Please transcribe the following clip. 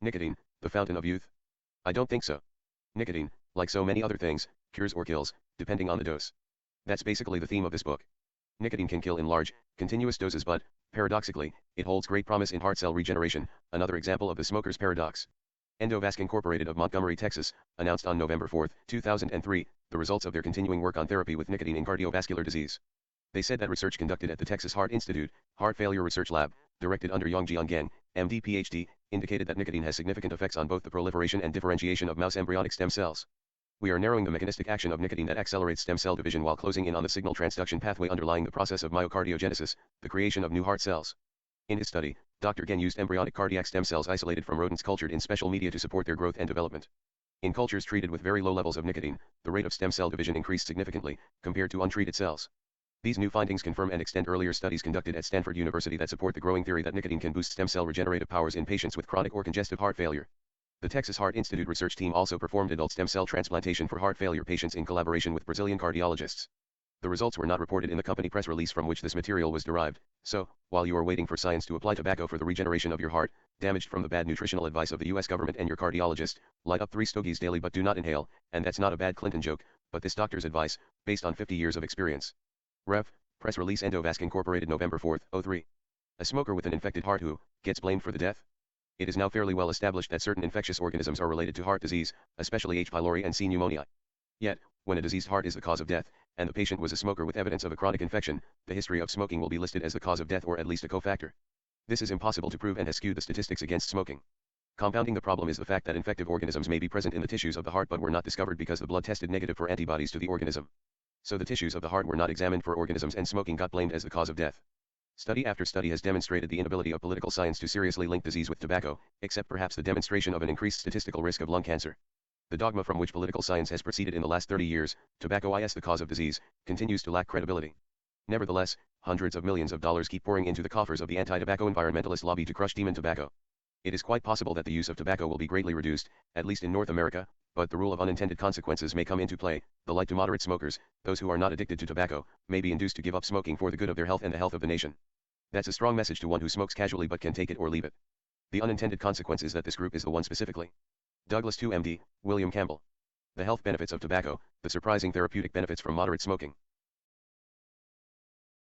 Nicotine, the fountain of youth? I don't think so. Nicotine, like so many other things, cures or kills, depending on the dose. That's basically the theme of this book. Nicotine can kill in large, continuous doses but, paradoxically, it holds great promise in heart cell regeneration, another example of the smoker's paradox. Endovasc Incorporated of Montgomery, Texas, announced on November 4, 2003, the results of their continuing work on therapy with nicotine in cardiovascular disease. They said that research conducted at the Texas Heart Institute, Heart Failure Research Lab, directed under Yongjian Geng, MD PhD, indicated that nicotine has significant effects on both the proliferation and differentiation of mouse embryonic stem cells. We are narrowing the mechanistic action of nicotine that accelerates stem cell division while closing in on the signal transduction pathway underlying the process of myocardiogenesis, the creation of new heart cells. In his study, Dr. Geng used embryonic cardiac stem cells isolated from rodents cultured in special media to support their growth and development. In cultures treated with very low levels of nicotine, the rate of stem cell division increased significantly, compared to untreated cells. These new findings confirm and extend earlier studies conducted at Stanford University that support the growing theory that nicotine can boost stem cell regenerative powers in patients with chronic or congestive heart failure. The Texas Heart Institute research team also performed adult stem cell transplantation for heart failure patients in collaboration with Brazilian cardiologists. The results were not reported in the company press release from which this material was derived, so, while you are waiting for science to apply tobacco for the regeneration of your heart, damaged from the bad nutritional advice of the US government and your cardiologist, light up 3 stogies daily but do not inhale, and that's not a bad Clinton joke, but this doctor's advice, based on 50 years of experience. Rev. Press release Endovasc Incorporated November 4, 03. A smoker with an infected heart who gets blamed for the death? It is now fairly well established that certain infectious organisms are related to heart disease, especially H. pylori and C. pneumoniae. Yet, when a diseased heart is the cause of death, and the patient was a smoker with evidence of a chronic infection, the history of smoking will be listed as the cause of death or at least a cofactor. This is impossible to prove and has skewed the statistics against smoking. Compounding the problem is the fact that infective organisms may be present in the tissues of the heart but were not discovered because the blood tested negative for antibodies to the organism. So the tissues of the heart were not examined for organisms and smoking got blamed as the cause of death. Study after study has demonstrated the inability of political science to seriously link disease with tobacco, except perhaps the demonstration of an increased statistical risk of lung cancer. The dogma from which political science has proceeded in the last 30 years, tobacco is the cause of disease, continues to lack credibility. Nevertheless, hundreds of millions of dollars keep pouring into the coffers of the anti-tobacco environmentalist lobby to crush demon tobacco. It is quite possible that the use of tobacco will be greatly reduced, at least in North America, but the rule of unintended consequences may come into play. The light to moderate smokers, those who are not addicted to tobacco, may be induced to give up smoking for the good of their health and the health of the nation. That's a strong message to one who smokes casually but can take it or leave it. The unintended consequence is that this group is the one specifically. Douglass 2 MD, William Campbell. The health benefits of tobacco, the surprising therapeutic benefits from moderate smoking.